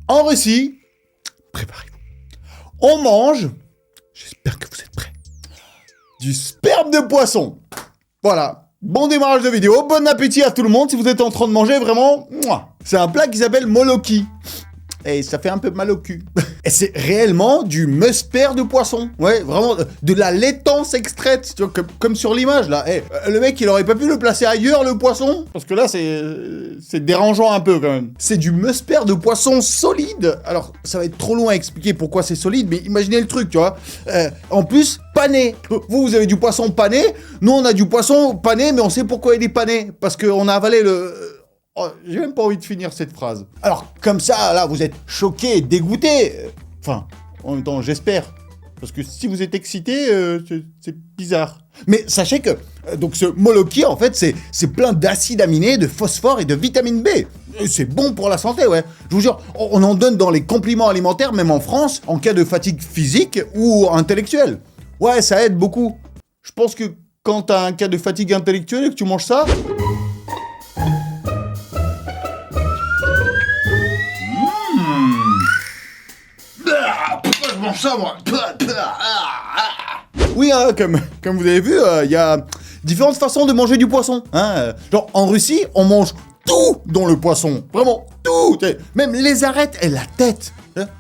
En Russie, préparez-vous. On mange, j'espère que vous êtes prêts, du sperme de poisson. Voilà. Bon démarrage de vidéo, bon appétit à tout le monde si vous êtes en train de manger, vraiment. C'est un plat qui s'appelle moloki. Et ça fait un peu mal au cul. Et c'est réellement du musper de poisson. Ouais, vraiment, de la laitance extraite, tu vois, comme sur l'image, là. Et, le mec, il aurait pas pu le placer ailleurs, le poisson. Parce que là, c'est dérangeant un peu, quand même. C'est du musper de poisson solide. Alors, ça va être trop long à expliquer pourquoi c'est solide, mais imaginez le truc, tu vois. En plus, pané. Vous avez du poisson pané. Nous, on a du poisson pané, mais on sait pourquoi il est pané. Parce qu'on a avalé le... Oh, j'ai même pas envie de finir cette phrase. Alors, comme ça, là, vous êtes choqué, dégoûté. Enfin, en même temps, j'espère. Parce que si vous êtes excité, c'est bizarre. Mais sachez que, donc ce moloki, en fait, c'est plein d'acides aminés, de phosphore et de vitamine B. C'est bon pour la santé, ouais. Je vous jure, on en donne dans les compléments alimentaires, même en France, en cas de fatigue physique ou intellectuelle. Ouais, ça aide beaucoup. Je pense que quand t'as un cas de fatigue intellectuelle et que tu manges ça... Pourquoi je mange ça, moi? Oui, hein, comme vous avez vu, il y a différentes façons de manger du poisson. Hein. Genre, en Russie, on mange tout dans le poisson. Vraiment, tout. Même les arêtes et la tête.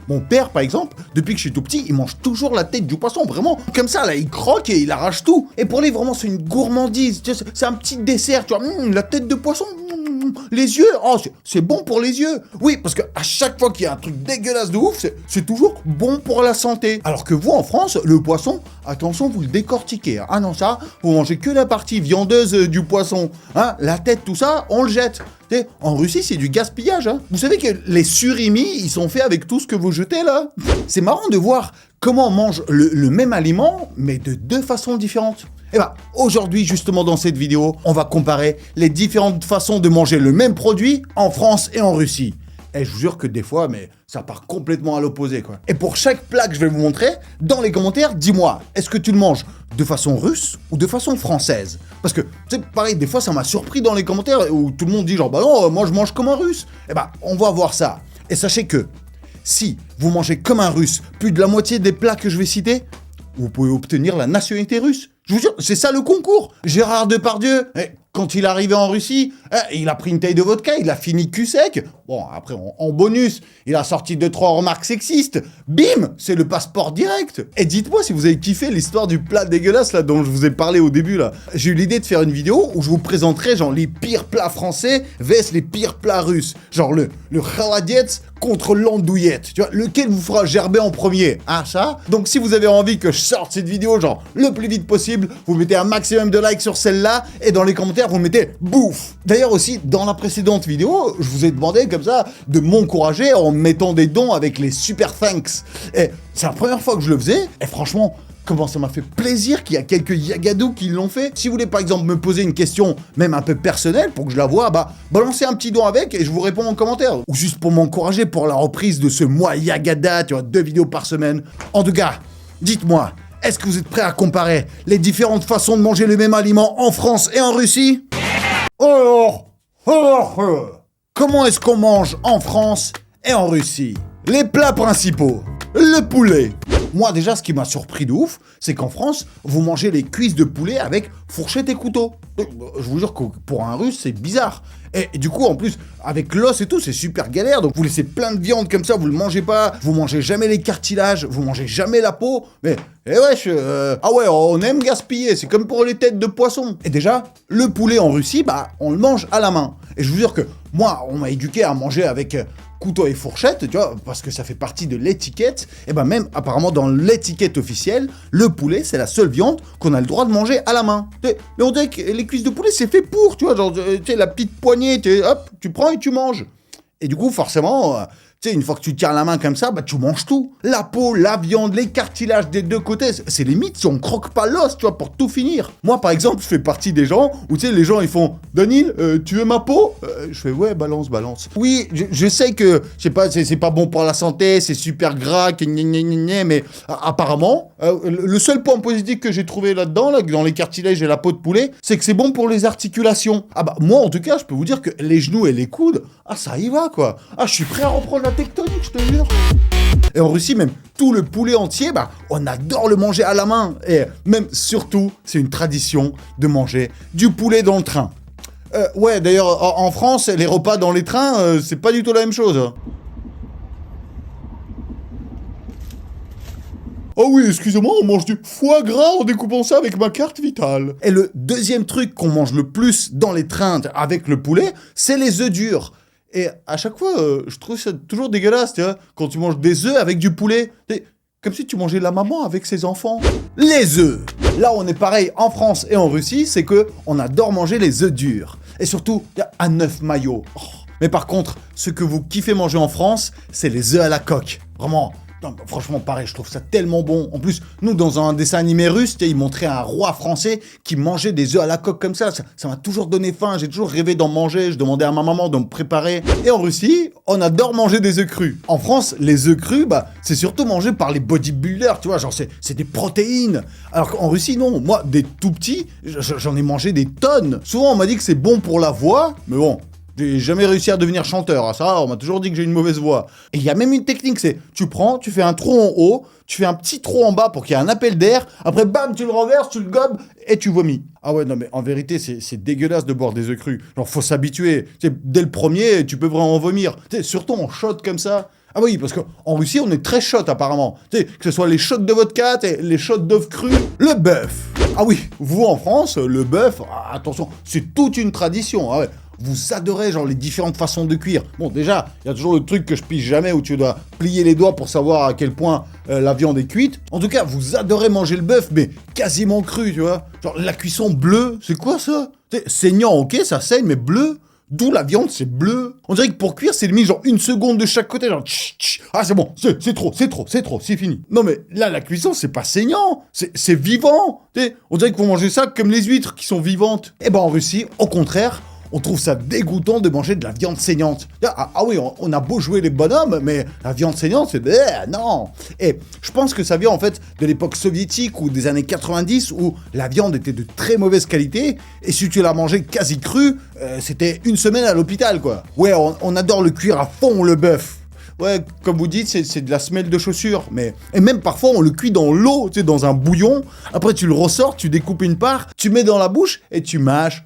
Mon père, par exemple, depuis que je suis tout petit, il mange toujours la tête du poisson, vraiment. Comme ça, là, il croque et il arrache tout. Et pour lui, vraiment, c'est une gourmandise. C'est un petit dessert, tu vois. La tête de poisson, les yeux, oh, c'est bon pour les yeux. Oui, parce qu'à chaque fois qu'il y a un truc dégueulasse de ouf, c'est toujours bon pour la santé. Alors que vous, en France, le poisson, attention, vous le décortiquez. Ah non, ça, vous mangez que la partie viandeuse du poisson. Hein, la tête, tout ça, on le jette. En Russie, c'est du gaspillage. Hein. Vous savez que les surimi, ils sont faits avec tout ce que vous jetez là. C'est marrant de voir comment on mange le même aliment, mais de deux façons différentes. Et bah, aujourd'hui, justement, dans cette vidéo, on va comparer les différentes façons de manger le même produit en France et en Russie. Et je vous jure que des fois, mais ça part complètement à l'opposé, quoi. Et pour chaque plat que je vais vous montrer, dans les commentaires, dis-moi, est-ce que tu le manges de façon russe ou de façon française? Parce que, c'est pareil, des fois, ça m'a surpris dans les commentaires où tout le monde dit genre, bah non, moi je mange comme un russe. Et bah, on va voir ça. Et sachez que, si vous mangez comme un russe plus de la moitié des plats que je vais citer, vous pouvez obtenir la nationalité russe. Je vous jure, c'est ça le concours. Gérard Depardieu, quand il est arrivé en Russie, il a pris une taille de vodka, il a fini cul sec. Bon, après, en bonus, il a sorti 2-3 remarques sexistes. Bim, c'est le passeport direct. Et dites-moi si vous avez kiffé l'histoire du plat dégueulasse là dont je vous ai parlé au début là. J'ai eu l'idée de faire une vidéo où je vous présenterai genre les pires plats français vs les pires plats russes. Genre le khaladietz contre l'andouillette. Tu vois, lequel vous fera gerber en premier? Ah, ça? Donc si vous avez envie que je sorte cette vidéo genre le plus vite possible, vous mettez un maximum de likes sur celle-là et dans les commentaires vous mettez bouffe. D'ailleurs aussi, dans la précédente vidéo, je vous ai demandé comme ça de m'encourager en mettant des dons avec les super thanks. Et c'est la première fois que je le faisais et franchement, comment ça m'a fait plaisir qu'il y a quelques yagadous qui l'ont fait. Si vous voulez par exemple me poser une question, même un peu personnelle, pour que je la voie, bah balancez un petit don avec et je vous réponds en commentaire. Ou juste pour m'encourager pour la reprise de ce mois yagada, tu vois, 2 vidéos par semaine. En tout cas, dites-moi, est-ce que vous êtes prêts à comparer les différentes façons de manger le même aliment en France et en Russie? Comment est-ce qu'on mange en France et en Russie? Les plats principaux. Le poulet. Moi déjà, ce qui m'a surpris de ouf, c'est qu'en France, vous mangez les cuisses de poulet avec fourchette et couteau. Je vous jure que pour un russe, c'est bizarre. Et du coup, en plus, avec l'os et tout, c'est super galère. Donc vous laissez plein de viande comme ça, vous le mangez pas. Vous mangez jamais les cartilages, vous mangez jamais la peau. Mais, wesh, ah ouais, on aime gaspiller. C'est comme pour les têtes de poisson. Et déjà, le poulet en Russie, bah, on le mange à la main. Et je vous jure que moi, on m'a éduqué à manger avec couteau et fourchette, tu vois, parce que ça fait partie de l'étiquette. Et ben même, apparemment, dans l'étiquette officielle, le poulet, c'est la seule viande qu'on a le droit de manger à la main. Mais on dirait que les cuisses de poulet, c'est fait pour, tu vois, genre, tu sais, la petite poignée, hop, tu prends et tu manges. Et du coup, forcément, tu sais, une fois que tu tiens la main comme ça, bah tu manges tout. La peau, la viande, les cartilages des deux côtés, c'est limite si on croque pas l'os, tu vois, pour tout finir. Moi, par exemple, je fais partie des gens où, tu sais, les gens, ils font « Danil, tu veux ma peau ?» Je fais « Ouais, balance. » Oui, je sais que, je sais pas, c'est pas bon pour la santé, c'est super gras, mais apparemment, le seul point positif que j'ai trouvé là-dedans, là, dans les cartilages et la peau de poulet, c'est que c'est bon pour les articulations. Ah bah, moi, en tout cas, je peux vous dire que les genoux et les coudes, ah, ça y va, quoi. Ah, je suis prêt à reprendre la tectonique, je te jure. Et en Russie, même tout le poulet entier, bah, on adore le manger à la main. Et même, surtout, c'est une tradition de manger du poulet dans le train. Ouais, d'ailleurs, en France, les repas dans les trains, c'est pas du tout la même chose. Oh oui, excusez-moi, on mange du foie gras en découpant ça avec ma carte vitale. Et le deuxième truc qu'on mange le plus dans les trains avec le poulet, c'est les œufs durs. Et à chaque fois, je trouve ça toujours dégueulasse, tu vois, quand tu manges des œufs avec du poulet. C'est comme si tu mangeais la maman avec ses enfants. Les œufs. Là, on est pareil en France et en Russie, c'est que on adore manger les œufs durs. Et surtout, il y a un œuf mayo. Oh. Mais par contre, ce que vous kiffez manger en France, c'est les œufs à la coque. Vraiment. Non, franchement, pareil, je trouve ça tellement bon. En plus, nous, dans un dessin animé russe, ils montraient un roi français qui mangeait des œufs à la coque comme ça. Ça m'a toujours donné faim. J'ai toujours rêvé d'en manger. Je demandais à ma maman de me préparer. Et en Russie, on adore manger des œufs crus. En France, les œufs crus, bah, c'est surtout mangé par les bodybuilders, tu vois. Genre, c'est des protéines. Alors qu'en Russie, non. Moi, des tout petits, j'en ai mangé des tonnes. Souvent, on m'a dit que c'est bon pour la voix, mais bon. J'ai jamais réussi à devenir chanteur, ça, on m'a toujours dit que j'ai une mauvaise voix. Et il y a même une technique, c'est, tu prends, tu fais un trou en haut, tu fais un petit trou en bas pour qu'il y ait un appel d'air, après bam, tu le renverses, tu le gobes, et tu vomis. Ah ouais, non mais en vérité, c'est dégueulasse de boire des œufs crus. Genre, faut s'habituer. Dès le premier, tu peux vraiment vomir. Surtout en shot comme ça. Ah oui, parce qu'en Russie, on est très shot apparemment. Que ce soit les shots de vodka, les shots d'œufs crus, le bœuf. Ah oui, vous en France, le bœuf, attention, c'est toute une tradition. Ah ouais. Vous adorez genre les différentes façons de cuire. Bon, déjà, il y a toujours le truc que je pige jamais où tu dois plier les doigts pour savoir à quel point la viande est cuite. En tout cas, vous adorez manger le bœuf, mais quasiment cru, tu vois. Genre la cuisson bleue, c'est quoi ça? Saignant, ok, ça saigne, mais bleu. D'où la viande, c'est bleu. On dirait que pour cuire, c'est limite genre 1 seconde de chaque côté, genre ah c'est bon, c'est trop, c'est fini. Non mais là, la cuisson, c'est pas saignant, c'est vivant. On dirait que vous mangez ça comme les huîtres qui sont vivantes. Et ben en Russie, au contraire, on trouve ça dégoûtant de manger de la viande saignante. Ah oui, on a beau jouer les bonhommes, mais la viande saignante, c'est... non. Et je pense que ça vient en fait de l'époque soviétique ou des années 90 où la viande était de très mauvaise qualité et si tu la mangeais quasi crue, c'était 1 semaine à l'hôpital, quoi. Ouais, on adore le cuire à fond, le bœuf. Ouais, comme vous dites, c'est de la semelle de chaussures, mais... Et même parfois, on le cuit dans l'eau, tu sais, dans un bouillon. Après, tu le ressors, tu découpes une part, tu mets dans la bouche et tu mâches.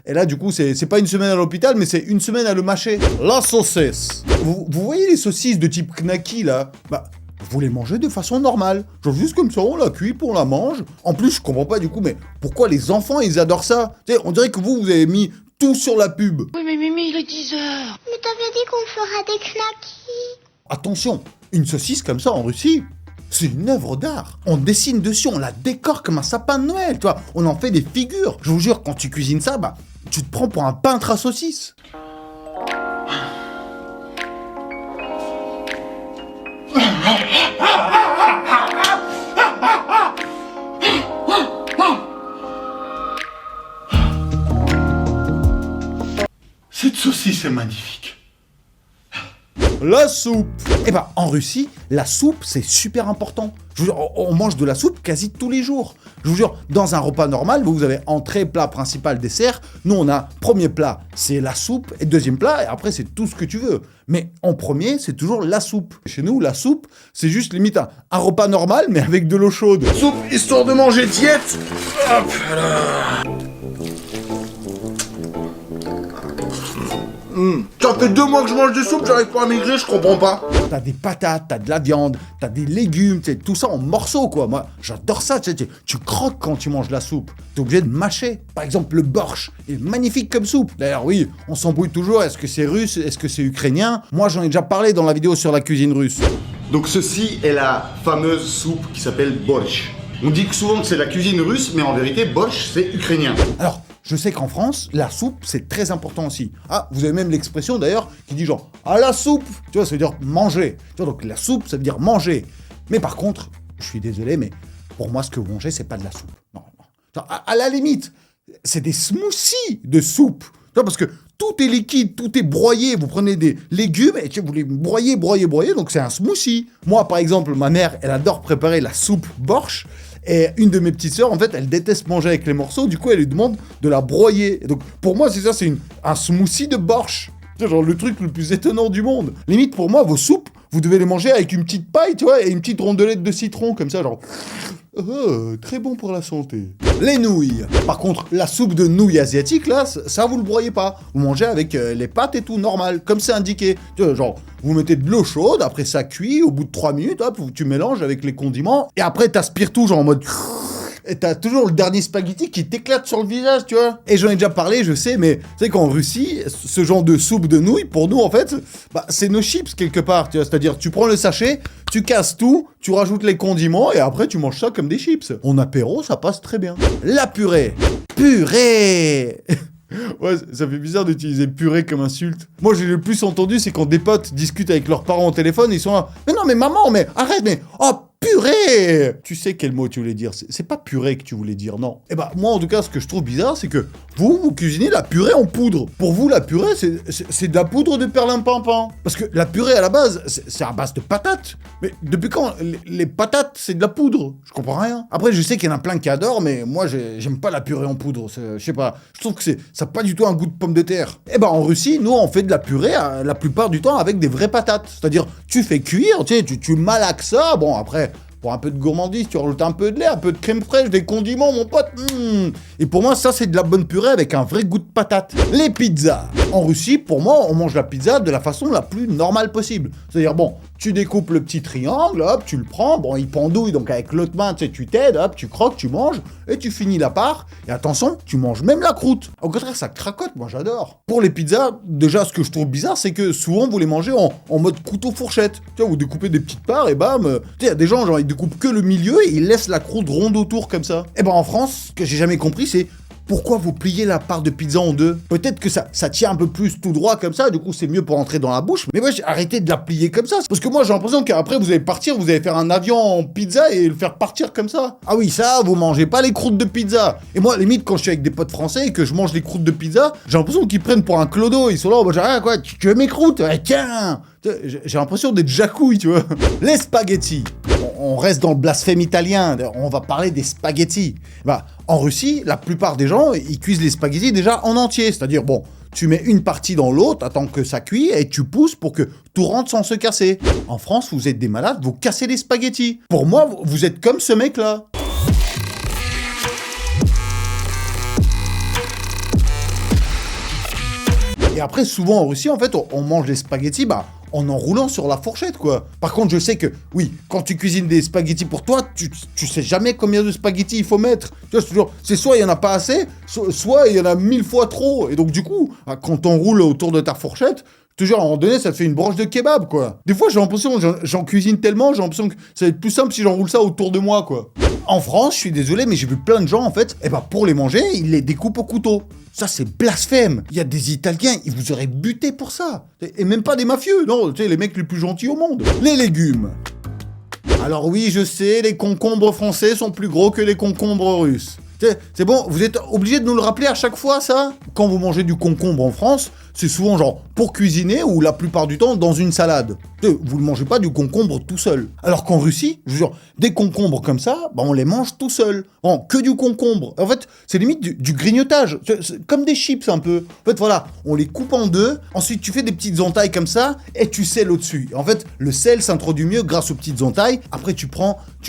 Et là, du coup, c'est pas 1 semaine à l'hôpital, mais c'est 1 semaine à le mâcher. La saucisse. Vous voyez les saucisses de type knacky, là? Bah, vous les mangez de façon normale. Genre juste comme ça, on la cuit, on la mange. En plus, je comprends pas, du coup, mais pourquoi les enfants, ils adorent ça? Tu sais, on dirait que vous avez mis tout sur la pub. Oui, mais Mimi, il est 10h. Mais t'avais dit qu'on fera des knackis. Attention, une saucisse comme ça en Russie, c'est une œuvre d'art. On dessine dessus, on la décore comme un sapin de Noël, tu vois. On en fait des figures. Je vous jure, quand tu cuisines ça, bah, tu te prends pour un peintre à saucisses. Cette saucisse est magnifique. La soupe. Eh ben, en Russie, la soupe, c'est super important. Je vous jure, on mange de la soupe quasi tous les jours. Je vous jure, dans un repas normal, vous avez entrée, plat, principal, dessert. Nous, on a premier plat, c'est la soupe, et deuxième plat, et après, c'est tout ce que tu veux. Mais en premier, c'est toujours la soupe. Chez nous, la soupe, c'est juste limite un repas normal, mais avec de l'eau chaude. Soupe, histoire de manger diète. Hop là. Ça fait 2 mois que je mange de soupe, j'arrive pas à maigrir, je comprends pas. T'as des patates, t'as de la viande, t'as des légumes, tout ça en morceaux, quoi. Moi, j'adore ça, tu croques quand tu manges la soupe. T'es obligé de mâcher. Par exemple, le borsch est magnifique comme soupe. D'ailleurs, oui, on s'embrouille toujours, est-ce que c'est russe, est-ce que c'est ukrainien? Moi, j'en ai déjà parlé dans la vidéo sur la cuisine russe. Donc ceci est la fameuse soupe qui s'appelle borsch. On dit que souvent que c'est la cuisine russe, mais en vérité, borsch, c'est ukrainien. Alors, je sais qu'en France, la soupe, c'est très important aussi. Ah, vous avez même l'expression d'ailleurs qui dit genre « ah la soupe !» Tu vois, ça veut dire manger. Tu vois, donc la soupe, ça veut dire manger. Mais par contre, je suis désolé, mais pour moi, ce que vous mangez, c'est pas de la soupe. Non, non. Genre, à la limite, c'est des smoothies de soupe. Tu vois, parce que tout est liquide, tout est broyé. Vous prenez des légumes et vous les broyez, donc c'est un smoothie. Moi, par exemple, ma mère, elle adore préparer la soupe borsch. Et une de mes petites sœurs, en fait, elle déteste manger avec les morceaux, du coup, elle lui demande de la broyer. Et donc, pour moi, c'est ça, c'est un smoothie de borsch. C'est genre le truc le plus étonnant du monde. Limite, pour moi, vos soupes, vous devez les manger avec une petite paille, tu vois, et une petite rondelette de citron, comme ça, genre... très bon pour la santé. Les nouilles. Par contre, la soupe de nouilles asiatique, là, ça vous le broyez pas. Vous mangez avec les pâtes et tout, normal, comme c'est indiqué. Tu vois, genre, vous mettez de l'eau chaude, après ça cuit, au bout de 3 minutes, hop, tu mélanges avec les condiments, et après t'aspires tout, genre en mode... Et t'as toujours le dernier spaghetti qui t'éclate sur le visage, tu vois. Et j'en ai déjà parlé, je sais, mais tu sais qu'en Russie, ce genre de soupe de nouilles, pour nous, en fait, bah, c'est nos chips, quelque part, tu vois. C'est-à-dire, tu prends le sachet, tu casses tout, tu rajoutes les condiments, et après, tu manges ça comme des chips. En apéro, ça passe très bien. La purée. Purée. Ouais, ça fait bizarre d'utiliser purée comme insulte. Moi, j'ai le plus entendu, c'est quand des potes discutent avec leurs parents au téléphone, ils sont là, mais non, mais maman, mais arrête, mais... Oh, purée! Tu sais quel mot tu voulais dire, c'est pas purée que tu voulais dire, non. Eh bah, moi, en tout cas, ce que je trouve bizarre, c'est que vous cuisinez la purée en poudre. Pour vous, la purée, c'est de la poudre de perlimpinpin. Parce que la purée, à la base, c'est à base de patates. Mais depuis quand les patates, c'est de la poudre? Je comprends rien. Après, je sais qu'il y en a plein qui adorent, mais moi, j'aime pas la purée en poudre. Je sais pas, je trouve que ça n'a pas du tout un goût de pomme de terre. Eh ben, en Russie, nous, on fait de la purée la plupart du temps avec des vraies patates. C'est-à-dire, tu fais cuire, tu sais, tu malaxes ça, bon, après... Pour un peu de gourmandise, tu rajoutes un peu de lait, un peu de crème fraîche, des condiments, mon pote. Et pour moi, ça, c'est de la bonne purée avec un vrai goût de patate. Les pizzas. En Russie, pour moi, on mange la pizza de la façon la plus normale possible. C'est-à-dire, bon, tu découpes le petit triangle, hop, tu le prends, bon, il pendouille, donc avec l'autre main, tu sais, tu t'aides, hop, tu croques, tu manges, et tu finis la part. Et attention, tu manges même la croûte. Au contraire, ça cracote, moi, j'adore. Pour les pizzas, déjà, ce que je trouve bizarre, c'est que souvent, vous les mangez en mode couteau-fourchette. Tu vois, vous découpez des petites parts, et bam, tu sais, il y a des gens, genre, ils découpent que le milieu, et ils laissent la croûte ronde autour, comme ça. Et ben, en France, ce que j'ai jamais compris, c'est... Pourquoi vous pliez la part de pizza en deux? Peut-être que ça tient un peu plus tout droit comme ça, du coup c'est mieux pour entrer dans la bouche. Mais moi j'ai arrêté de la plier comme ça. Parce que moi j'ai l'impression qu'après vous allez partir, vous allez faire un avion en pizza et le faire partir comme ça. Ah oui, ça, vous mangez pas les croûtes de pizza. Et moi, limite, quand je suis avec des potes français et que je mange les croûtes de pizza, j'ai l'impression qu'ils prennent pour un clodo. Ils sont là, j'ai rien, quoi, tu veux mes croûtes? Tiens! J'ai l'impression d'être jacouille, tu vois. Les spaghettis. On reste dans le blasphème italien, on va parler des spaghettis. Bah, en Russie, la plupart des gens, ils cuisent les spaghettis déjà en entier. C'est-à-dire, bon, tu mets une partie dans l'autre, attends que ça cuit, et tu pousses pour que tout rentre sans se casser. En France, vous êtes des malades, vous cassez les spaghettis. Pour moi, vous êtes comme ce mec-là. Et après, souvent en Russie, en fait, on mange les spaghettis, bah, en enroulant sur la fourchette, quoi. Par contre, je sais que, oui, quand tu cuisines des spaghettis pour toi, tu sais jamais combien de spaghettis il faut mettre. Tu vois, c'est soit il y en a pas assez, soit il y en a 1000 fois trop. Et donc, du coup, quand t'enroules autour de ta fourchette, je te jure, à un moment donné, ça te fait une branche de kebab, quoi. Des fois, j'ai l'impression, j'en cuisine tellement, j'ai l'impression que ça va être plus simple si j'enroule ça autour de moi, quoi. En France, je suis désolé, mais j'ai vu plein de gens, en fait, et bah, pour les manger, ils les découpent au couteau. Ça, c'est blasphème. Il y a des Italiens, ils vous auraient buté pour ça. Et même pas des mafieux, non, tu sais, les mecs les plus gentils au monde. Les légumes. Alors oui, je sais, les concombres français sont plus gros que les concombres russes. C'est bon, vous êtes obligé de nous le rappeler à chaque fois, ça? Quand vous mangez du concombre en France, c'est souvent genre pour cuisiner ou la plupart du temps dans une salade. Vous ne mangez pas du concombre tout seul. Alors qu'en Russie, je vous jure, des concombres comme ça, bah on les mange tout seul. Bon, que du concombre. En fait, c'est limite du grignotage. C'est comme des chips un peu. En fait, voilà, on les coupe en deux. Ensuite, tu fais des petites entailles comme ça et tu sels au-dessus. En fait, le sel s'introduit mieux grâce aux petites entailles. Après, tu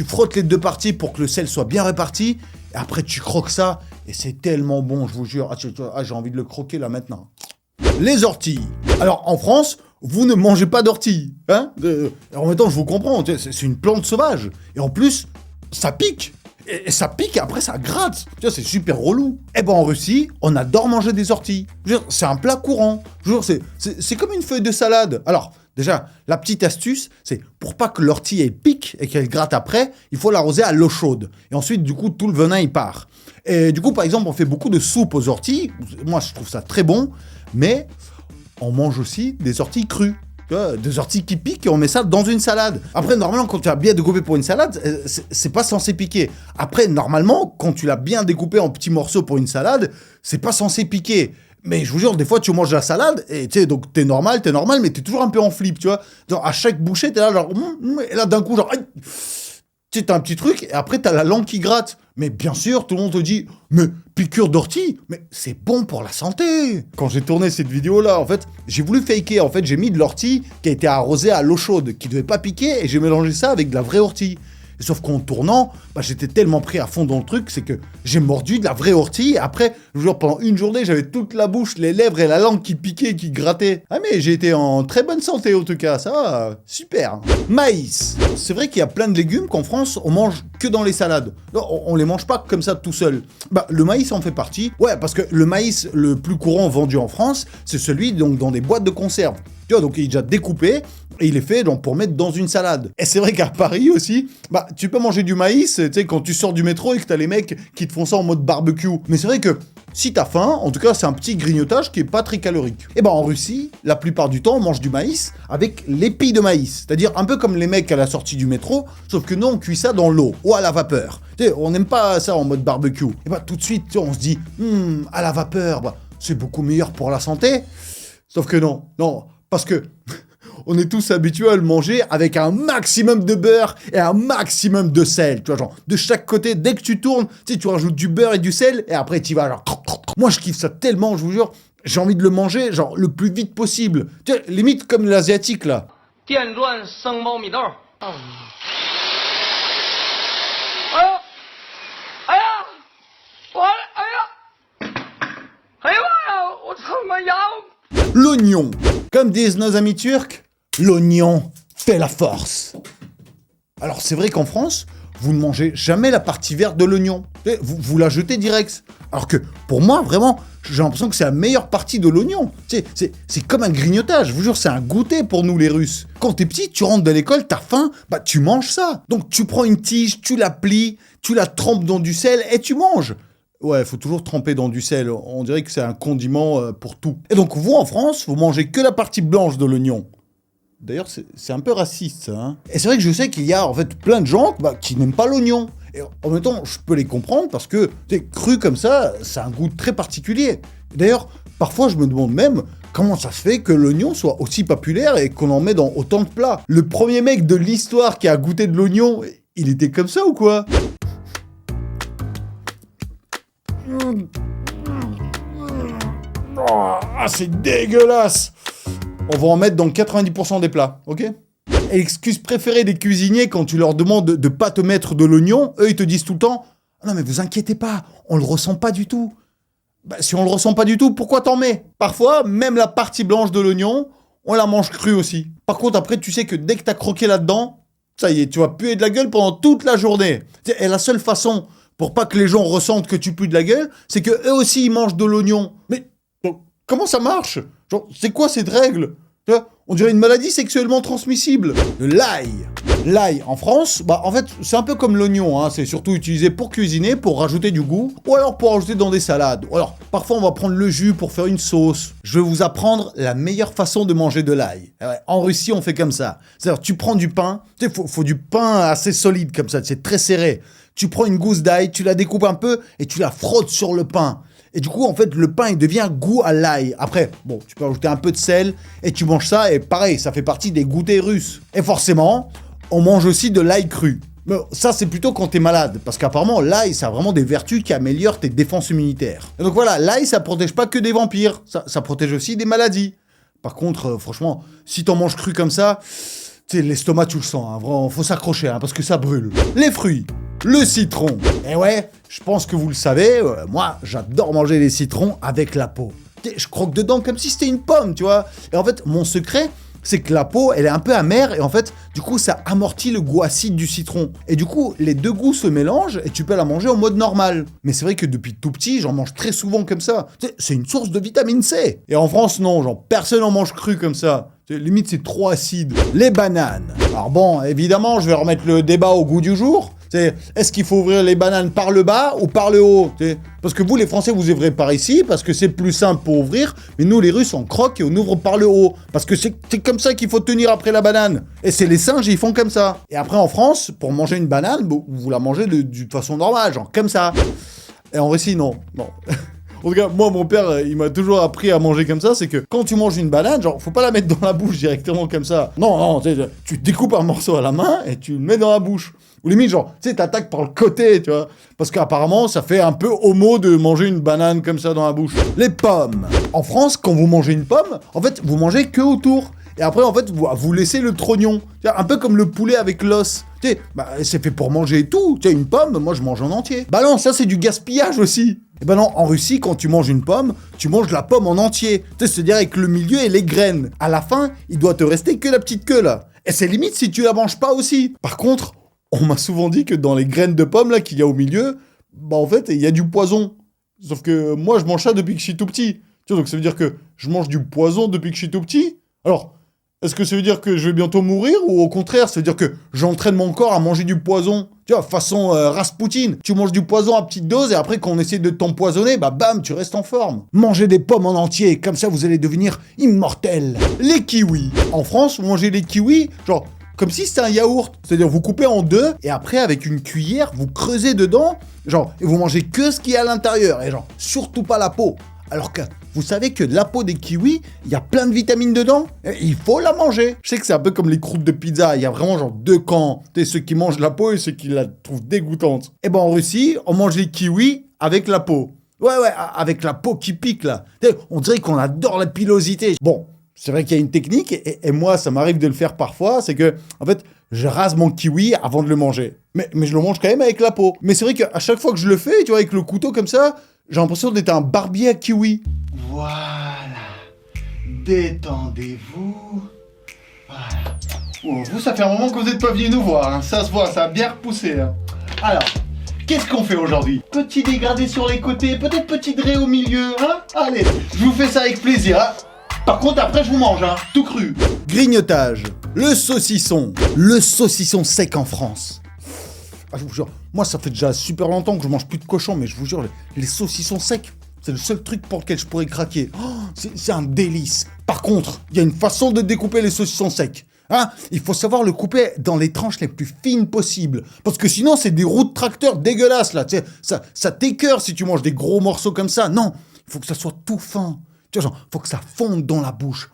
frottes les deux parties pour que le sel soit bien réparti. Et après, tu croques ça, et c'est tellement bon, je vous jure. J'ai envie de le croquer là maintenant. Les orties. Alors, en France, vous ne mangez pas d'orties. Hein, en même temps, je vous comprends, c'est une plante sauvage. Et en plus, ça pique. Et ça pique, et après, ça gratte. Tu vois, c'est super relou. Eh ben, en Russie, on adore manger des orties. Je veux dire, c'est un plat courant. Je veux dire, c'est comme une feuille de salade. Alors, déjà, la petite astuce, c'est pour pas que l'ortie elle pique et qu'elle gratte après, il faut l'arroser à l'eau chaude. Et ensuite, du coup, tout le venin, il part. Et du coup, par exemple, on fait beaucoup de soupe aux orties. Moi, je trouve ça très bon. Mais on mange aussi des orties crues. Tu vois, des orties qui piquent et on met ça dans une salade. Après, normalement, quand tu as bien découpé pour une salade, c'est pas censé piquer. Après, normalement, quand tu l'as bien découpé en petits morceaux pour une salade, c'est pas censé piquer. Mais je vous jure, des fois, tu manges la salade, et tu sais, donc t'es normal, mais t'es toujours un peu en flip, tu vois. Genre, à chaque bouchée, t'es là, genre, et là, d'un coup, genre, Tu sais, t'as un petit truc, et après, t'as la langue qui gratte. Mais bien sûr, tout le monde te dit, mais piqûre d'ortie, mais c'est bon pour la santé. Quand j'ai tourné cette vidéo-là, en fait, j'ai voulu faker. En fait, j'ai mis de l'ortie qui a été arrosée à l'eau chaude, qui devait pas piquer, et j'ai mélangé ça avec de la vraie ortie. Sauf qu'en tournant, j'étais tellement pris à fond dans le truc, c'est que j'ai mordu de la vraie ortie. Et après, je vous jure, pendant une journée, j'avais toute la bouche, les lèvres et la langue qui piquaient, qui grattaient. Ah mais j'ai été en très bonne santé en tout cas, ça va, super. Maïs. C'est vrai qu'il y a plein de légumes qu'en France, on mange que dans les salades. On les mange pas comme ça tout seul. Le maïs en fait partie. Ouais, parce que le maïs le plus courant vendu en France, c'est celui donc dans des boîtes de conserve. Tu vois, donc il est déjà découpé et il est fait donc pour mettre dans une salade. Et c'est vrai qu'à Paris aussi, tu peux manger du maïs, tu sais, quand tu sors du métro et que t'as les mecs qui te font ça en mode barbecue. Mais c'est vrai que si t'as faim, en tout cas, c'est un petit grignotage qui est pas très calorique. Et en Russie, la plupart du temps, on mange du maïs avec l'épi de maïs. C'est-à-dire un peu comme les mecs à la sortie du métro, sauf que nous, on cuit ça dans l'eau ou à la vapeur. Tu sais, on n'aime pas ça en mode barbecue. Et tout de suite, on se dit, à la vapeur, c'est beaucoup meilleur pour la santé. Sauf que non. Parce que on est tous habitués à le manger avec un maximum de beurre et un maximum de sel. Tu vois, genre, de chaque côté, dès que tu tournes, tu sais, tu rajoutes du beurre et du sel et après, tu vas genre... Moi, je kiffe ça tellement, je vous jure, j'ai envie de le manger, genre, le plus vite possible. Tu sais, limite comme l'asiatique, là. L'oignon. Comme disent nos amis turcs, l'oignon fait la force. Alors c'est vrai qu'en France, vous ne mangez jamais la partie verte de l'oignon. Vous la jetez direct. Alors que pour moi, vraiment, j'ai l'impression que c'est la meilleure partie de l'oignon. C'est comme un grignotage. Je vous jure, c'est un goûter pour nous les Russes. Quand t'es petit, tu rentres de l'école, t'as faim, tu manges ça. Donc tu prends une tige, tu la plies, tu la trempes dans du sel et tu manges. Ouais, faut toujours tremper dans du sel. On dirait que c'est un condiment pour tout. Et donc, vous, en France, vous mangez que la partie blanche de l'oignon. D'ailleurs, c'est un peu raciste, ça. Hein. Et c'est vrai que je sais qu'il y a, en fait, plein de gens qui n'aiment pas l'oignon. Et en même temps, je peux les comprendre parce que, cru comme ça a un goût très particulier. D'ailleurs, parfois, je me demande même comment ça se fait que l'oignon soit aussi populaire et qu'on en met dans autant de plats. Le premier mec de l'histoire qui a goûté de l'oignon, il était comme ça ou quoi ? C'est dégueulasse. On va en mettre dans 90% des plats, ok ? Et l'excuse préférée des cuisiniers quand tu leur demandes de pas te mettre de l'oignon, eux ils te disent tout le temps « Non mais vous inquiétez pas, on le ressent pas du tout. » Si on le ressent pas du tout, pourquoi t'en mets ? Parfois, même la partie blanche de l'oignon, on la mange crue aussi. Par contre, après, tu sais que dès que t'as croqué là-dedans, ça y est, tu vas puer de la gueule pendant toute la journée. Et la seule façon pour pas que les gens ressentent que tu pues de la gueule, c'est que eux aussi ils mangent de l'oignon. Mais comment ça marche ? Genre, c'est quoi cette règle ? On dirait une maladie sexuellement transmissible. L'ail. L'ail en France, en fait, c'est un peu comme l'oignon, hein. C'est surtout utilisé pour cuisiner, pour rajouter du goût, ou alors pour rajouter dans des salades. Ou alors, parfois, on va prendre le jus pour faire une sauce. Je vais vous apprendre la meilleure façon de manger de l'ail. Ouais, en Russie, on fait comme ça. C'est-à-dire, tu prends du pain, tu sais, faut du pain assez solide comme ça, c'est très serré. Tu prends une gousse d'ail, tu la découpes un peu et tu la frottes sur le pain. Et du coup, en fait, le pain, il devient goût à l'ail. Après, tu peux ajouter un peu de sel et tu manges ça. Et pareil, ça fait partie des goûters russes. Et forcément, on mange aussi de l'ail cru. Mais ça, c'est plutôt quand t'es malade. Parce qu'apparemment, l'ail, ça a vraiment des vertus qui améliorent tes défenses immunitaires. Et donc voilà, l'ail, ça protège pas que des vampires. Ça protège aussi des maladies. Par contre, franchement, si t'en manges cru comme ça, tu sais, l'estomac, tu le sens. Hein, vraiment, faut s'accrocher, parce que ça brûle. Les fruits. Le citron. Et ouais, je pense que vous le savez, moi, j'adore manger les citrons avec la peau. Je croque dedans comme si c'était une pomme, tu vois. Et en fait, mon secret, c'est que la peau, elle est un peu amère et en fait, du coup, ça amortit le goût acide du citron. Et du coup, les deux goûts se mélangent et tu peux la manger en mode normal. Mais c'est vrai que depuis tout petit, j'en mange très souvent comme ça. C'est une source de vitamine C. Et en France, non, genre, personne en mange cru comme ça. Limite, c'est trop acide. Les bananes. Alors bon, évidemment, je vais remettre le débat au goût du jour. Est-ce qu'il faut ouvrir les bananes par le bas ou par le haut ? Parce que vous, les Français, vous ouvrez par ici, parce que c'est plus simple pour ouvrir, mais nous, les Russes, on croque et on ouvre par le haut, parce que c'est comme ça qu'il faut tenir après la banane. Et c'est les singes, ils font comme ça. Et après, en France, pour manger une banane, vous la mangez de façon normale, genre comme ça. Et en Russie, non. En tout cas, moi, mon père, il m'a toujours appris à manger comme ça, c'est que quand tu manges une banane, genre, faut pas la mettre dans la bouche directement comme ça. Non, tu découpes un morceau à la main et tu le mets dans la bouche. Ou limite, genre, tu sais, t'attaques par le côté, tu vois. Parce qu'apparemment, ça fait un peu homo de manger une banane comme ça dans la bouche. Les pommes. En France, quand vous mangez une pomme, en fait, vous mangez que autour. Et après, en fait, vous laissez le trognon. Un peu comme le poulet avec l'os. Tu sais, c'est fait pour manger et tout. Tu sais, une pomme, moi, je mange en entier. Bah non, ça, c'est du gaspillage aussi. Et ben non, en Russie, quand tu manges une pomme, tu manges la pomme en entier. Tu sais, c'est-à-dire avec le milieu et les graines. À la fin, il doit te rester que la petite queue, là. Et c'est limite si tu la manges pas aussi. Par contre, on m'a souvent dit que dans les graines de pommes, là, qu'il y a au milieu, bah en fait, il y a du poison. Sauf que moi, je mange ça depuis que je suis tout petit. Tu vois, donc ça veut dire que je mange du poison depuis que je suis tout petit. Alors, est-ce que ça veut dire que je vais bientôt mourir ou au contraire, ça veut dire que j'entraîne mon corps à manger du poison? Tu vois, façon Rasputin. Tu manges du poison à petite dose et après qu'on essaie de t'empoisonner, bah bam, tu restes en forme. Mangez des pommes en entier, comme ça vous allez devenir immortel. Les kiwis. En France, vous mangez les kiwis, genre, comme si c'était un yaourt. C'est-à-dire, vous coupez en deux et après, avec une cuillère, vous creusez dedans, genre, et vous mangez que ce qu'il y a à l'intérieur. Et genre, surtout pas la peau. Alors que vous savez que de la peau des kiwis, il y a plein de vitamines dedans. Et il faut la manger. Je sais que c'est un peu comme les croûtes de pizza. Il y a vraiment genre deux camps. Tu sais, ceux qui mangent la peau et ceux qui la trouvent dégoûtante. Et ben en Russie, on mange les kiwis avec la peau. Ouais, avec la peau qui pique là. Tu sais, on dirait qu'on adore la pilosité. Bon, c'est vrai qu'il y a une technique et moi, ça m'arrive de le faire parfois. C'est que, en fait, je rase mon kiwi avant de le manger. Mais je le mange quand même avec la peau. Mais c'est vrai qu'à chaque fois que je le fais, tu vois, avec le couteau comme ça, j'ai l'impression d'être un barbier à kiwi. Voilà. Détendez-vous. Voilà. Oh, vous, ça fait un moment que vous n'êtes pas venu nous voir. Hein. Ça se voit, ça a bien repoussé. Hein. Alors, qu'est-ce qu'on fait aujourd'hui? Petit dégradé sur les côtés, peut-être petit dré au milieu. Hein. Allez, je vous fais ça avec plaisir. Hein. Par contre, après, je vous mange, hein, tout cru. Grignotage. Le saucisson. Le saucisson sec en France. Ah, je vous jure, moi, ça fait déjà super longtemps que je mange plus de cochon, mais je vous jure, les saucissons secs, c'est le seul truc pour lequel je pourrais craquer. Oh, c'est un délice. Par contre, il y a une façon de découper les saucissons secs. Hein, il faut savoir le couper dans les tranches les plus fines possibles. Parce que sinon, c'est des roues de tracteur dégueulasses, là. Tu sais, ça t'écœure si tu manges des gros morceaux comme ça. Non, il faut que ça soit tout fin. Tu vois, genre, faut que ça fonde dans la bouche.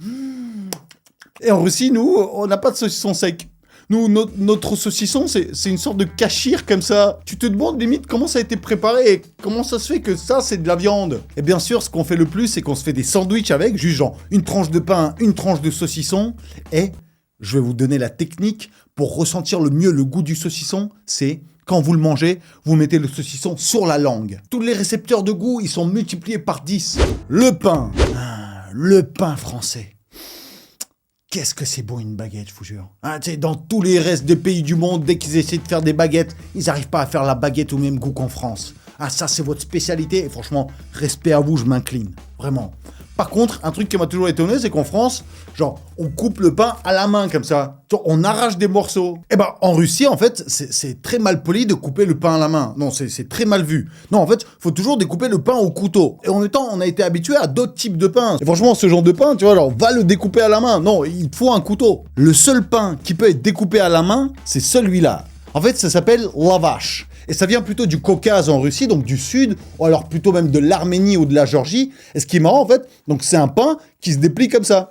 Et en Russie, nous, on n'a pas de saucisson sec. Nous, notre saucisson, c'est une sorte de cachir comme ça. Tu te demandes limite comment ça a été préparé et comment ça se fait que ça, c'est de la viande. Et bien sûr, ce qu'on fait le plus, c'est qu'on se fait des sandwichs avec, juste genre une tranche de pain, une tranche de saucisson. Et je vais vous donner la technique pour ressentir le mieux le goût du saucisson, c'est quand vous le mangez, vous mettez le saucisson sur la langue. Tous les récepteurs de goût, ils sont multipliés par 10. Le pain. Le pain français. Qu'est-ce que c'est bon une baguette, je vous jure. Hein, dans tous les restes des pays du monde, dès qu'ils essaient de faire des baguettes, ils n'arrivent pas à faire la baguette au même goût qu'en France. Ah, ça, c'est votre spécialité. Et franchement, respect à vous, je m'incline. Vraiment. Par contre, un truc qui m'a toujours étonné, c'est qu'en France, genre, on coupe le pain à la main comme ça. Genre, on arrache des morceaux. Et ben, en Russie, en fait, c'est très mal poli de couper le pain à la main. Non, c'est très mal vu. Non, en fait, faut toujours découper le pain au couteau. Et en même temps, on a été habitué à d'autres types de pain. Et franchement, ce genre de pain, tu vois, alors, va le découper à la main. Non, il te faut un couteau. Le seul pain qui peut être découpé à la main, c'est celui-là. En fait, ça s'appelle lavash. Et ça vient plutôt du Caucase en Russie, donc du sud, ou alors plutôt même de l'Arménie ou de la Géorgie. Et ce qui est marrant, en fait, donc c'est un pain qui se déplie comme ça.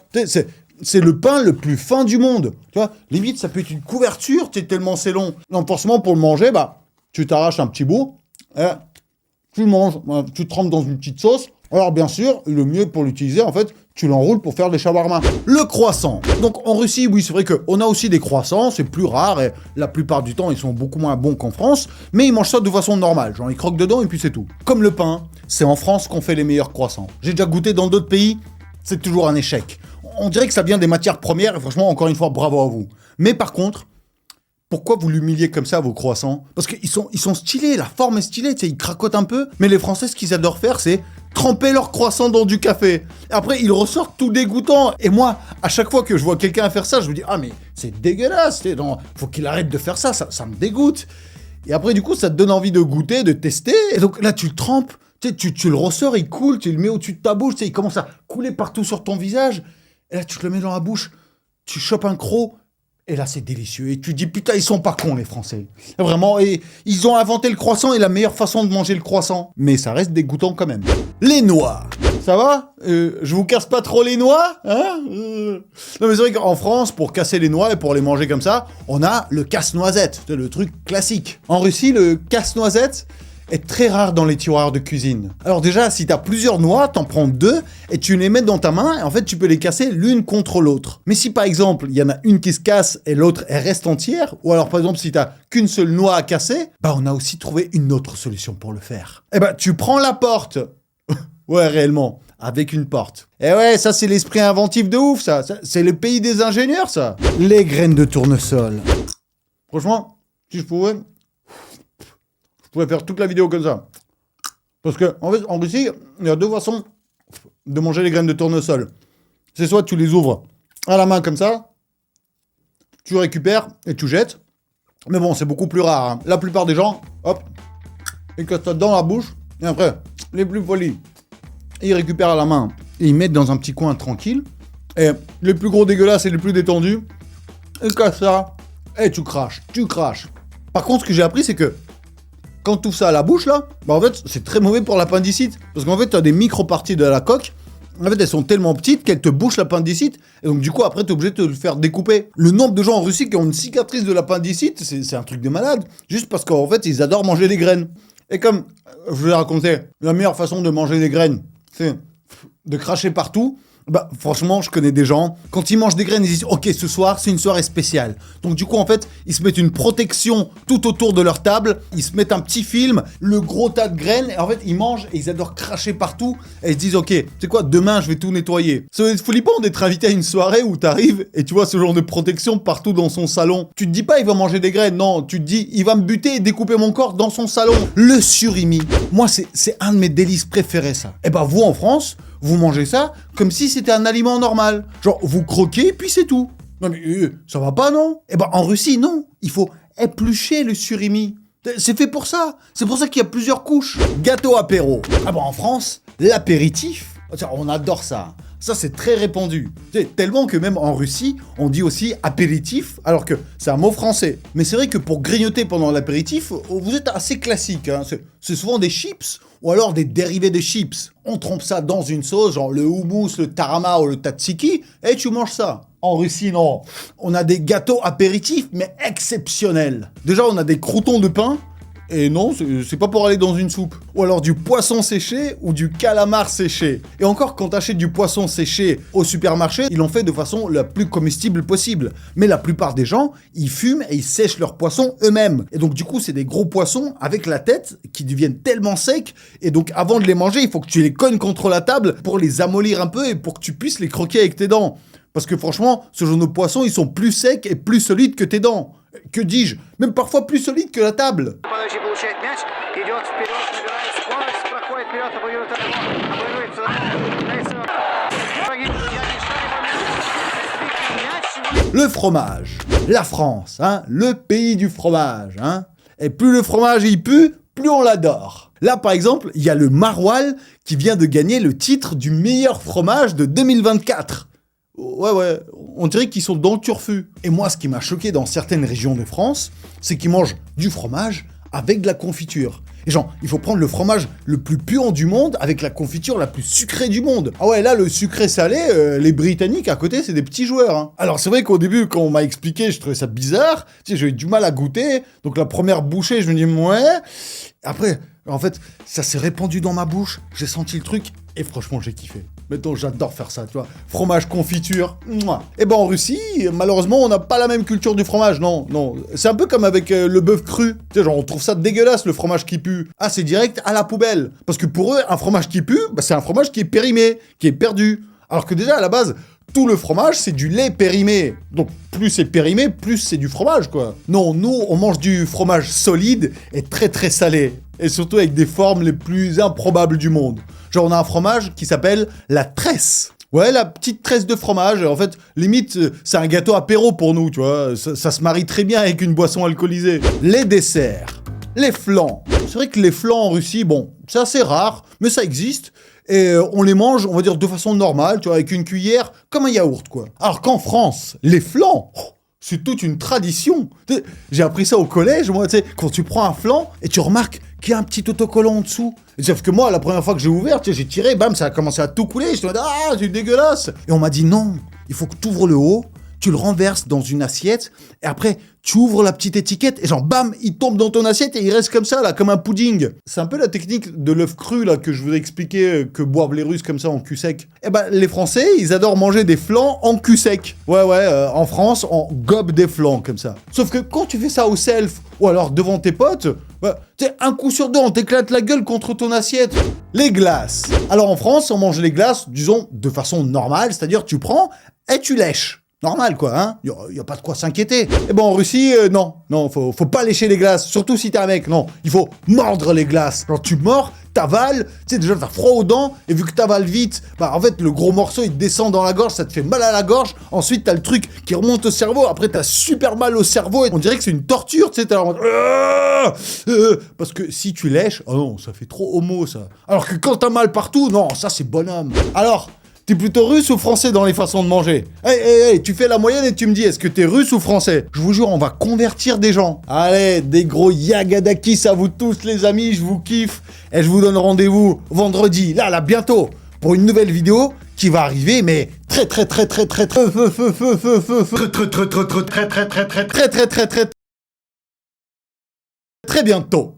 C'est le pain le plus fin du monde. Tu vois, limite, ça peut être une couverture, tellement c'est long. Non, forcément, pour le manger, bah, tu t'arraches un petit bout, et tu le manges, tu trempes dans une petite sauce. Alors, bien sûr, le mieux pour l'utiliser, en fait, tu l'enroules pour faire des shawarma. Le croissant. Donc, en Russie, oui, c'est vrai qu'on a aussi des croissants, c'est plus rare, et la plupart du temps, ils sont beaucoup moins bons qu'en France, mais ils mangent ça de façon normale. Genre, ils croquent dedans, et puis c'est tout. Comme le pain, c'est en France qu'on fait les meilleurs croissants. J'ai déjà goûté dans d'autres pays, c'est toujours un échec. On dirait que ça vient des matières premières, et franchement, encore une fois, bravo à vous. Mais par contre, pourquoi vous l'humiliez comme ça, vos croissants? Parce qu'ils sont stylés, la forme est stylée, tu sais, ils cracotent un peu. Mais les Français, ce qu'ils adorent faire, c'est tremper leur croissant dans du café. Et après, ils ressortent tout dégoûtants. Et moi, à chaque fois que je vois quelqu'un faire ça, je me dis, ah mais c'est dégueulasse, faut qu'il arrête de faire ça, ça me dégoûte. Et après, du coup, ça te donne envie de goûter, de tester. Et donc là, tu le trempes, tu le ressors, il coule, tu le mets au-dessus de ta bouche, il commence à couler partout sur ton visage. Et là, tu te le mets dans la bouche, tu chopes un croc. Et là, c'est délicieux. Et tu te dis, putain, ils sont pas cons, les Français. Vraiment, et ils ont inventé le croissant et la meilleure façon de manger le croissant. Mais ça reste dégoûtant quand même. Les noix. Ça va je vous casse pas trop les noix, hein Non, mais c'est vrai qu'en France, pour casser les noix et pour les manger comme ça, on a le casse-noisette. C'est le truc classique. En Russie, le casse-noisette est très rare dans les tiroirs de cuisine. Alors déjà, si t'as plusieurs noix, t'en prends 2 et tu les mets dans ta main et en fait tu peux les casser l'une contre l'autre. Mais si par exemple, il y en a une qui se casse et l'autre elle reste entière, ou alors par exemple si t'as qu'une seule noix à casser, bah on a aussi trouvé une autre solution pour le faire. Eh bah tu prends la porte. Ouais, réellement, avec une porte. Et ouais, ça c'est l'esprit inventif de ouf, ça c'est le pays des ingénieurs, ça. Les graines de tournesol. Franchement, si je pouvais faire toute la vidéo comme ça. Parce que, en fait, en Russie, il y a 2 façons de manger les graines de tournesol. C'est soit tu les ouvres à la main comme ça, tu récupères et tu jettes. Mais bon, c'est beaucoup plus rare. Hein. La plupart des gens, hop, ils cassent ça dans la bouche. Et après, les plus polis, ils récupèrent à la main et ils mettent dans un petit coin tranquille. Et les plus gros dégueulasses et les plus détendus, ils cassent ça et tu craches. Par contre, ce que j'ai appris, c'est que quand tu ouvres ça à la bouche, là, bah en fait, c'est très mauvais pour l'appendicite. Parce qu'en fait, tu as des micro-parties de la coque. En fait, elles sont tellement petites qu'elles te bouchent l'appendicite. Et donc, du coup, après, tu es obligé de te le faire découper. Le nombre de gens en Russie qui ont une cicatrice de l'appendicite, c'est un truc de malade. Juste parce qu'en fait, ils adorent manger des graines. Et comme je vous l'ai raconté, la meilleure façon de manger des graines, c'est de cracher partout. Bah, franchement, je connais des gens, quand ils mangent des graines, ils disent « Ok, ce soir, c'est une soirée spéciale. » Donc du coup, en fait, ils se mettent une protection tout autour de leur table, ils se mettent un petit film, le gros tas de graines, et en fait, ils mangent et ils adorent cracher partout, et ils se disent « Ok, tu sais quoi, demain, je vais tout nettoyer. » Ça va être flippant d'être invité à une soirée où t'arrives et tu vois ce genre de protection partout dans son salon. Tu te dis pas « Il va manger des graines », non, tu te dis « Il va me buter et découper mon corps dans son salon. » Le surimi, moi, c'est un de mes délices préférés, ça. Et bah, vous, en France, vous mangez ça comme si c'était un aliment normal. Genre, vous croquez, puis c'est tout. Non mais, ça va pas, non? Eh ben, en Russie, non. Il faut éplucher le surimi. C'est fait pour ça. C'est pour ça qu'il y a plusieurs couches. Gâteau apéro. Ah ben, en France, l'apéritif, on adore ça. Ça, c'est très répandu. Tellement que même en Russie, on dit aussi apéritif, alors que c'est un mot français. Mais c'est vrai que pour grignoter pendant l'apéritif, vous êtes assez classique. Hein. C'est souvent des chips ou alors des dérivés de chips. On trempe ça dans une sauce, genre le houmous, le tarama ou le tzatziki, et tu manges ça. En Russie, non. On a des gâteaux apéritifs, mais exceptionnels. Déjà, on a des croûtons de pain. Et non, c'est pas pour aller dans une soupe. Ou alors du poisson séché ou du calamar séché. Et encore, quand t'achètes du poisson séché au supermarché, ils l'ont fait de façon la plus comestible possible. Mais la plupart des gens, ils fument et ils sèchent leurs poissons eux-mêmes. Et donc du coup, c'est des gros poissons avec la tête qui deviennent tellement secs. Et donc avant de les manger, il faut que tu les cognes contre la table pour les amollir un peu et pour que tu puisses les croquer avec tes dents. Parce que franchement, ce genre de poissons, ils sont plus secs et plus solides que tes dents. Que dis-je? Même parfois plus solides que la table. Le fromage. La France, hein, le pays du fromage, hein. Et plus le fromage il pue, plus on l'adore. Là, par exemple, il y a le maroilles qui vient de gagner le titre du meilleur fromage de 2024. Ouais, on dirait qu'ils sont dans le turfu. Et moi, ce qui m'a choqué dans certaines régions de France, c'est qu'ils mangent du fromage avec de la confiture. Et genre, il faut prendre le fromage le plus puant du monde avec la confiture la plus sucrée du monde. Ah ouais, là, le sucré-salé, les Britanniques à côté, c'est des petits joueurs. Hein. Alors, c'est vrai qu'au début, quand on m'a expliqué, je trouvais ça bizarre. Tu sais, j'ai eu du mal à goûter. Donc, la première bouchée, je me dis, ouais. Après, en fait, ça s'est répandu dans ma bouche. J'ai senti le truc et franchement, j'ai kiffé. Maintenant, j'adore faire ça, tu vois. Fromage, confiture. Mouah. Et ben en Russie, malheureusement, on n'a pas la même culture du fromage, non. C'est un peu comme avec le bœuf cru. Tu sais, genre, on trouve ça dégueulasse, le fromage qui pue. Ah, c'est direct à la poubelle. Parce que pour eux, un fromage qui pue, bah, c'est un fromage qui est périmé, qui est perdu. Alors que déjà, à la base, tout le fromage, c'est du lait périmé. Donc, plus c'est périmé, plus c'est du fromage, quoi. Non, nous, on mange du fromage solide et très très salé. Et surtout avec des formes les plus improbables du monde. Genre, on a un fromage qui s'appelle la tresse. Ouais, la petite tresse de fromage. En fait, limite, c'est un gâteau apéro pour nous, tu vois. Ça se marie très bien avec une boisson alcoolisée. Les desserts. Les flans. C'est vrai que les flans en Russie, bon, c'est assez rare, mais ça existe. Et on les mange, on va dire, de façon normale, tu vois, avec une cuillère, comme un yaourt, quoi. Alors qu'en France, les flans, c'est toute une tradition. Tu sais, j'ai appris ça au collège, moi, tu sais, quand tu prends un flan et tu remarques qu'il y a un petit autocollant en dessous. Et sauf que moi, la première fois que j'ai ouvert, tu sais, j'ai tiré, bam, ça a commencé à tout couler. Je me dis, ah, c'est dégueulasse. Et on m'a dit, non, il faut que tu ouvres le haut, tu le renverses dans une assiette, et après, tu ouvres la petite étiquette, et genre, bam, il tombe dans ton assiette, et il reste comme ça, là, comme un pudding. C'est un peu la technique de l'œuf cru, là, que je vous ai expliqué, que boivent les Russes comme ça, en cul sec. Eh ben, les Français, ils adorent manger des flans en cul sec. Ouais, en France, on gobe des flans, comme ça. Sauf que quand tu fais ça au self, ou alors devant tes potes, bah, tu sais, un coup sur deux, on t'éclate la gueule contre ton assiette. Les glaces. Alors, en France, on mange les glaces, disons, de façon normale, c'est-à-dire, tu prends et tu lèches. Normal, quoi, hein. Y a pas de quoi s'inquiéter. Et bon, en Russie, non, faut pas lécher les glaces, surtout si t'es un mec, non. Il faut mordre les glaces. Genre, tu mords, t'avales, tu sais, déjà, t'as froid aux dents, et vu que t'avales vite, bah, en fait, le gros morceau, il descend dans la gorge, ça te fait mal à la gorge. Ensuite, t'as le truc qui remonte au cerveau, après, t'as super mal au cerveau, et on dirait que c'est une torture, tu sais, t'as en mode... Parce que si tu lèches, oh non, ça fait trop homo, ça. Alors que quand t'as mal partout, non, ça, c'est bonhomme. Alors... T'es plutôt russe ou français dans les façons de manger? Hey, tu fais la moyenne et tu me dis, est-ce que t'es russe ou français? Je vous jure, on va convertir des gens. Allez, des gros yagadakis à vous tous les amis, je vous kiffe. Et je vous donne rendez-vous vendredi, là, bientôt, pour une nouvelle vidéo qui va arriver, mais très bientôt.